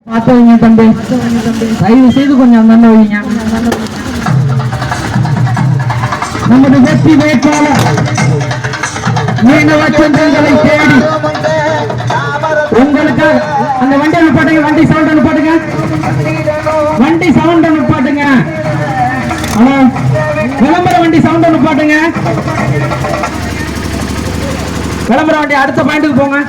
பார்த்து வைங்க தம்பி, தயவு செய்து கொஞ்சம் அந்தாண்ட வைங்க. நமது வெற்றி வேட்பாளர் மீனவ சொந்தங்களை தேடி உங்களுக்காக அந்த வண்டி அனுப்பாட்டுங்க, வண்டி சவுண்ட் அனுப்பாட்டுங்க, வண்டி சவுண்ட் அனுப்பாட்டுங்க. ஹலோ, விளம்பர வண்டி சவுண்ட் அனுப்பாட்டுங்க. விளம்பர வண்டி அடுத்த பாயிண்ட்டுக்கு போங்க.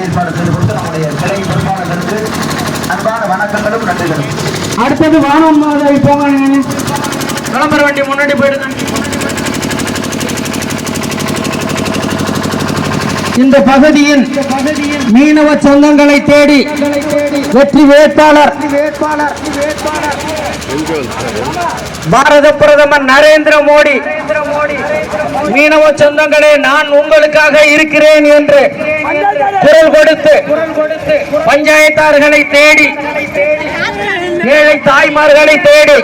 ஏற்பாடு செய்து கொடுத்து நம்முடைய கிளை பொறுப்பாளர்களுக்கு அன்பான வணக்கங்களும் நன்றிகளும். அடுத்தது வானம் போங்க. விளம்பர வண்டி முன்னாடி போயிடுங்க. இந்த பகுதியின் மீனவ சொந்தங்களை தேடி வெற்றி வேட்பாளர் பாரத பிரதமர் நரேந்திர மோடி மீனவ சொந்தங்களே, நான் உங்களுக்காக இருக்கிறேன் என்று குரல் கொடுத்து பஞ்சாயத்தார்களை தேடி, ஏழை தாய்மார்களை தேடி,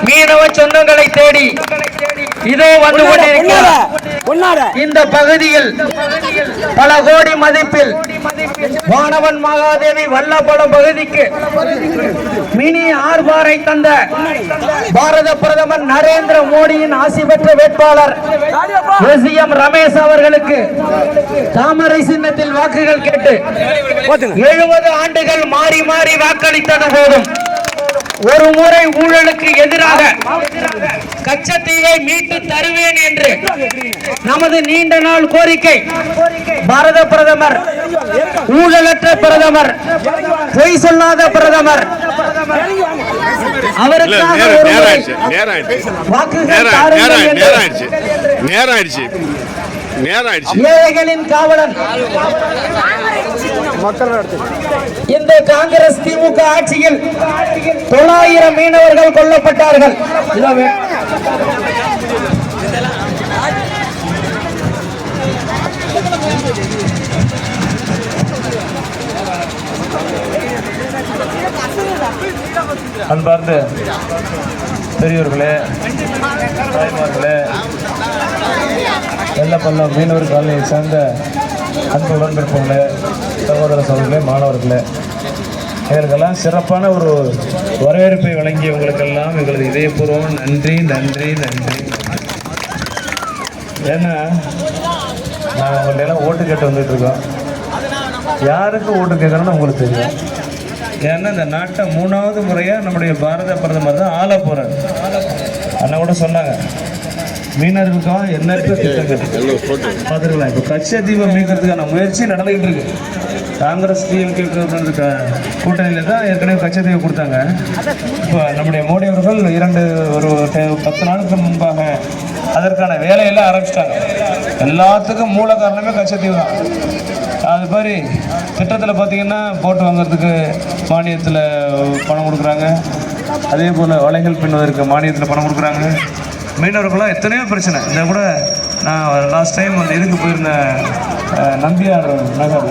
மீனவ சொந்தங்களை தேடி இதோ வந்து கொண்டிருக்கிறார். இந்த பகுதியில் பல கோடி மதிப்பில் வானவன் மகாதேவி வல்லபலம் பகுதிக்கு மினி ஆர்பாரை தந்த பாரத பிரதமர் நரேந்திர மோடியின் ஆசி பெற்ற வேட்பாளர் எஸ்.எம். ரமேஷ் அவர்களுக்கு தாமரை சின்னத்தில் வாக்குகள் கேட்டு 70 ஆண்டுகள் மாறி மாறி வாக்களித்தது போதும் ஒரு முறை ஊழலுக்கு எதிராக கச்சத்தீவை மீட்டு தருவேன் என்று நமது நீண்ட நாள் கோரிக்கை. பாரத பிரதமர் ஊழலற்ற பிரதமர், பொய் சொல்லாத பிரதமர், அவருக்காக ஏழைகளின் காவலன் இந்த காங்கிரஸ் திமுக ஆட்சியில் 900 மீனவர்கள் கொல்லப்பட்டார்கள். அன்பார்ந்த பெரியோர்களே, தாய்மார்களே, வெள்ளப்பள்ள மீனவர் காலனியை சேர்ந்த அன்பு உடன்பிறப்புகளே, சகோதர சகோதரர்களே, மாணவர்களே, இவர்களெல்லாம் சிறப்பான ஒரு வரவேற்பை வழங்கிய உங்களுக்கெல்லாம் எங்களது இதயபூர்வம் நன்றி நன்றி நன்றி. ஏன்னா நாங்கள் உங்கள்ட்ட எல்லாம் ஓட்டு கேட்டு வந்துட்டு இருக்கோம். யாருக்கு ஓட்டு கேட்குறோன்னு உங்களுக்கு தெரியும். ஏன்னா இந்த நாட்டை 3வது முறையாக நம்முடைய பாரத பிரதமர் தான் ஆள போகிறார். அண்ணன் கூட சொன்னாங்க, மீனவர்களுக்காக எண்ணற்ற திட்டங்கள் பார்த்துருக்கலாம். இப்போ கச்சத்தீவை மீட்கிறதுக்கான முயற்சி நடந்துகிட்டு இருக்கு. காங்கிரஸ் டிஎம்கே கூட்டணியில் தான் ஏற்கனவே கச்சத்தீவை கொடுத்தாங்க. இப்போ நம்முடைய மோடி அவர்கள் ஒரு 10 நாளுக்கு முன்பாக அதற்கான வேலையெல்லாம் ஆரம்பிச்சிட்டாங்க. எல்லாத்துக்கும் மூல காரணமே கச்சத்தீவு தான். அது மாதிரி திட்டத்தில் பார்த்தீங்கன்னா போட்டு வாங்கிறதுக்கு மானியத்தில் பணம் கொடுக்குறாங்க. அதே போல் வலைகள் பின்னுவதற்கு மானியத்தில் பணம் கொடுக்குறாங்க. மீனவர்களாம் எத்தனையோ பிரச்சனை. இந்த கூட நான் லாஸ்ட் டைம் வந்து இதுக்கு போயிருந்தேன், நம்பியார் நகர்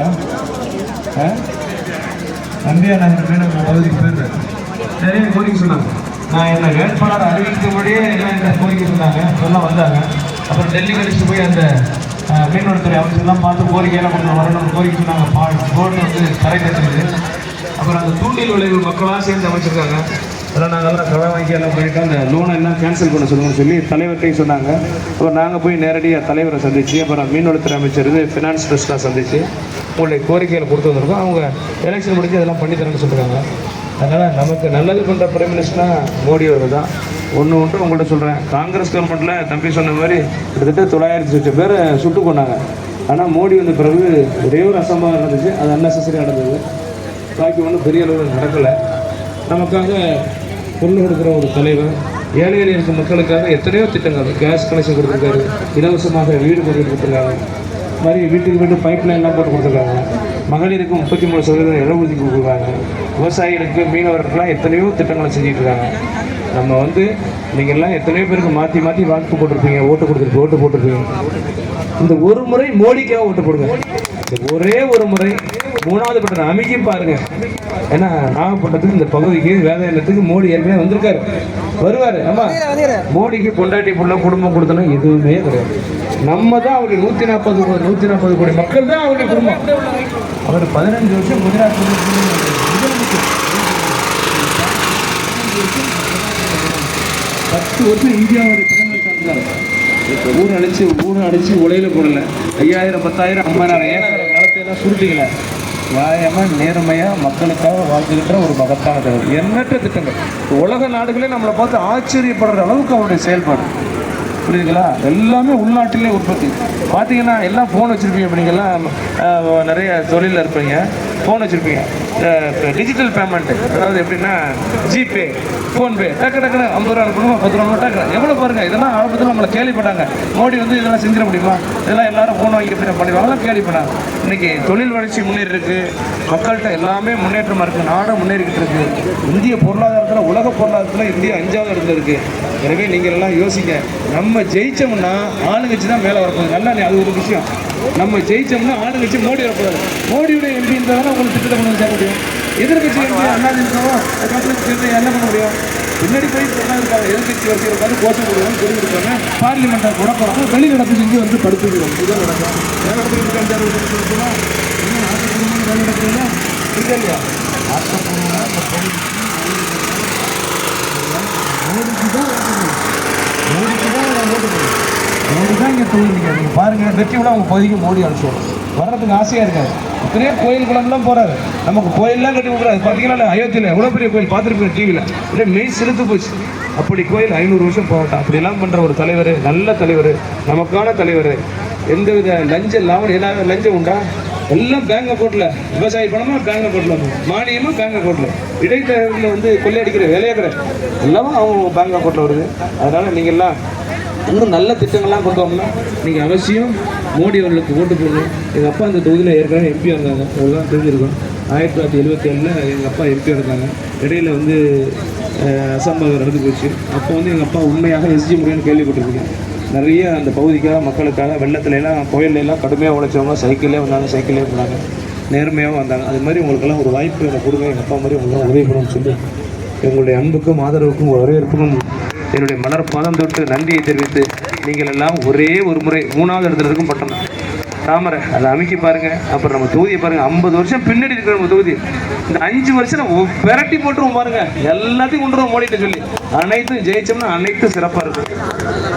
மீனவர் பகுதிக்கு போயிருந்தேன். நிறைய கோரிக்கை சொன்னாங்க. நான் என்னை வேட்பாளர் அறிவிக்க முன்னாடியே எல்லாம் இந்த கோரிக்கை சொன்னாங்க, எல்லாம் வந்தாங்க. அப்புறம் டெல்லி கழிச்சு போய் அந்த மீன்வளத்துறை அமைச்சர்லாம் பார்த்து கோரிக்கையெல்லாம் கொஞ்சம் வரணும் கோரிக்கை சொன்னாங்க. போர்டு வந்து கரை கட்டுறது. அப்புறம் அந்த தூண்டில் விளைவு மக்களாக சேர்ந்து அமைச்சிருக்காங்க. அதெல்லாம் நாங்கள்லாம் கடன் வாங்கி எல்லாம் போயிருக்கோம். அந்த லோனை எல்லாம் கேன்சல் பண்ண சொல்லுங்கன்னு சொல்லி தலைவர்கிட்டையும் சொன்னாங்க. அப்புறம் நாங்கள் போய் நேரடியாக தலைவரை சந்தித்து, அப்புறம் மீன்வளத்துறை அமைச்சர் ஃபினான்ஸ் ட்ரஸ்ட்டாக சந்தித்து உங்களுடைய கோரிக்கைகளை கொடுத்து வந்திருக்கோம். அவங்க எலெக்ஷன் முடிஞ்சு அதெல்லாம் பண்ணித்தரேன்னு சொல்கிறாங்க. அதனால் நமக்கு நல்லது பண்ணுற பிரைம் மினிஸ்டர்னா மோடி அவர்கள் தான். ஒன்று உங்கள்கிட்ட சொல்கிறேன், காங்கிரஸ் கவர்மெண்ட்டில் தம்பி சொன்ன மாதிரி கிட்டத்தட்ட 900 லட்சம் பேரை சுட்டு கொண்டாங்க. ஆனால் மோடி வந்த பிறகு ஒரே ஒரு அசம்பாவம் நடந்துச்சு, அது அன்னெசரி நடந்தது. பாக்கி ஒன்றும் பெரிய அளவில் நடக்கலை. நமக்காக பொருள் கொடுக்குற ஒரு தலைவர், ஏழை எளிய இருக்கும் மக்களுக்காக எத்தனையோ திட்டங்கள், கேஸ் கனெக்ஷன் கொடுத்துருக்காரு, இலவசமாக வீடு கொண்டு கொடுத்துருக்காங்க, மாதிரி வீட்டுக்கு வீட்டு பைப் லைன்லாம் போட்டு கொடுத்துருக்காங்க, மகளிருக்கு 33% இடஒதுக்கீடு கொடுக்குறாங்க, விவசாயிகளுக்கு மீனவர்களுக்கெல்லாம் எத்தனையோ திட்டங்களை செஞ்சுட்டு இருக்காங்க. நம்ம வந்து நீங்கள் எல்லாம் எத்தனையோ பேருக்கு மாற்றி மாற்றி வாக்கு போட்டிருப்பீங்க, ஓட்டு போட்டிருப்பீங்க. இந்த ஒரு முறை மோடிக்காக ஓட்டு போடுங்க. ஒரே ஒரு முறை 3வது பட்டம் அமைக்கி பாருங்க. ஏன்னா நாகப்பட்டினத்துக்கு இந்த பகுதிக்கு வேதாயத்துக்கு மோடி ஏற்கனவே வந்திருக்காரு, வருவார். ஆமா, மோடிக்கு பொண்டாட்டி புள்ள குடும்பம் கொடுத்தனும் எதுவுமே கிடையாது. நம்ம தான் அவருடைய 140 கோடி மக்கள் தான் அவருடைய குடும்பம். அவர் 15 வருஷம் குஜராத் முதலமைச்சர், 10 வருஷம் இந்தியாவுடைய பிரதமர் இருந்தார். ஊரை அடிச்சு உலையில போடல. 5000 10,000 50,000 ஏக்கர் நிலத்தையெல்லாம் சுருட்டிக்கல. நியாயமா நேர்மையா மக்களுக்காக வாழ்ந்துகின்ற ஒரு மகத்தான தலைவர். எண்ணற்ற திட்டங்கள். உலக நாடுகளே நம்மளை பார்த்து ஆச்சரியப்படுற அளவுக்கு அவருடைய செயல்பாடு. புரியுதுங்களா? எல்லாமே உள்நாட்டிலே உற்பத்தி. பார்த்தீங்கன்னா எல்லாம் ஃபோன் வச்சுருப்பீங்க. அப்படிங்கெல்லாம் நிறைய தொழிலில் இருப்பீங்க, ஃபோன் வச்சுருப்பீங்க. டிஜிட்டல் பேமெண்ட்டு, அதாவது எப்படின்னா ஜிபே, ஃபோன்பே, டக்குன்னு 50 ரூபா அனுப்பணும், 10 ரூபா டக்கு எவ்வளோ பாருங்கள். இதெல்லாம் ஆரம்பத்தில் நம்மளை கேள்விப்பட்டாங்க. மோடி வந்து இதெல்லாம் செஞ்சிட முடியுமா, இதெல்லாம் எல்லாரும் ஃபோன் வாங்கி பண்ணிடுவாங்கலாம் கேள்விப்பட்டாங்க. இன்றைக்கி தொழில் வளர்ச்சி முன்னேறி இருக்குது, மக்கள்கிட்ட எல்லாமே முன்னேற்றமாக இருக்குது, நாடும் முன்னேறிக்கிட்டு இருக்குது. இந்திய பொருளாதாரத்தில், உலக பொருளாதாரத்தில் இந்தியா 5வது இடத்துல இருக்குது. எனவே நீங்கள் எல்லாம் யோசிங்க. நம்ம ஜெயிச்சோம்னா ஆளுங்கட்சி தான் மேலே வரப்போகுது. நல்லா அது ஒரு விஷயம். நம்ம ஜெயிச்சோம்னா ஆளுங்கட்சி மோடி வரக்கூடாது. மோடியுடைய எம்பி இருந்தால் உங்களுக்கு திட்டத்தை கொண்டு வந்து சேர்க்க முடியும். எதிர்கட்சி எம்பி அண்ணாதிமுகவோ என்ன பண்ண முடியும்? பின்னாடி போய் இருக்காங்க. எதிர்கட்சி வரிசையில் உட்காந்து கோஷம் கொடுக்கணும், தெரிஞ்சிருக்காங்க. பார்லிமெண்ட்டை கூட போகிறாங்க, வெளி நடப்பு செஞ்சு வந்து படுத்துக்கிறோம். இதுதான் நடக்கும். வேலை நடக்குதுன்னா வேலை நடக்குதுன்னா இல்லை இல்லையா? ஆக்கப்பூர்வமாக இந்த பகுதிக்கு மோடிக்கு தான் இங்கே தொழில். நீங்கள் பாருங்கள், வெற்றி விட அவங்க பகுதிக்கு மோடி அனுப்பிச்சு வர்றதுக்கு ஆசையாக இருக்காது. இத்தனையோ கோயில் குளம்லாம் போகிறாரு. நமக்கு கோயிலெலாம் கட்டி கொடுக்குறாரு. பார்த்தீங்கன்னா அயோத்தியில் எவ்வளோ பெரிய கோயில் பார்த்துருப்பீங்க டிவியில். அப்படியே மெய் செலுத்து போச்சு. அப்படி கோயில் 500 வருஷம் போகட்டும். அப்படிலாம் பண்ணுற ஒரு தலைவர், நல்ல தலைவர், நமக்கான தலைவர். எந்தவித லஞ்சம் லாபம், ஏதாவது லஞ்சம் உண்டா? எல்லாம் பேங்க் அக்கௌண்ட்டில். விவசாய பணமாக பேங்க் அக்கௌண்ட்டில், மானியமாக பேங்க் அக்கௌண்ட்டில். இடைத்தரகர்களில் வந்து கொள்ளையடிக்கிற வேலையே கிடையாது. எல்லாமே அவங்க பேங்க் அக்கௌண்ட்டில் வருது. அதனால் நீங்கள்லாம் இன்னும் நல்ல திட்டங்கள்லாம் கொண்டு வரணும்னா நீங்கள் அவசியம் மோடி அவர்களுக்கு ஓட்டு போடணும். எங்கள் அப்பா இந்த தொகுதியில் ஏற்கனவே எம்பியாக இருந்தாங்க, அவ்வளோதான் தெரிஞ்சிருக்கும். 1977 எங்கள் அப்பா எம்பியாக இருந்தாங்க. இடையில் வந்து அசம்பாவிதம் நடந்து போச்சு. அப்போ வந்து எங்கள் அப்பா உண்மையாக எஸ்ஜி முறைன்னு கேள்விப்பட்டிருக்கேன். நிறைய அந்த பகுதிக்காக, மக்களுக்காக, வெள்ளத்துலலாம் கோயிலெல்லாம் கடுமையாக உழைச்சவங்க சைக்கிளே வந்தாங்க, சைக்கிளே போனாங்க, நேர்மையாகவும் வந்தாங்க. அது மாதிரி உங்களுக்கெல்லாம் ஒரு வாய்ப்பு எனக்கு கொடுங்க, எங்கள் அப்பா மாதிரி உங்களாம் உதவி பண்ணணும்னு சொல்லி எங்களுடைய அன்புக்கும் ஆதரவுக்கும் வரவேற்புக்கும் என்னுடைய மலர் பாதம் தொட்டு நன்றியை தெரிவித்து, நீங்கள் எல்லாம் ஒரே ஒரு முறை 3வது இடத்துல இருக்கும் பட்டம் தாமரை, அதை அமைக்கி பாருங்கள். அப்புறம் நம்ம தொகுதியை பாருங்கள். 50 வருஷம் பின்னாடி இருக்கிற நம்ம தொகுதி. இந்த 5 வருஷம் விரட்டி போட்டுருவோம் பாருங்கள். எல்லாத்தையும் கொண்டு வரோம் மோடிட்டு சொல்லி. அனைத்தும் ஜெயிச்சோம்னா அனைத்தும் சிறப்பாக இருக்கும்.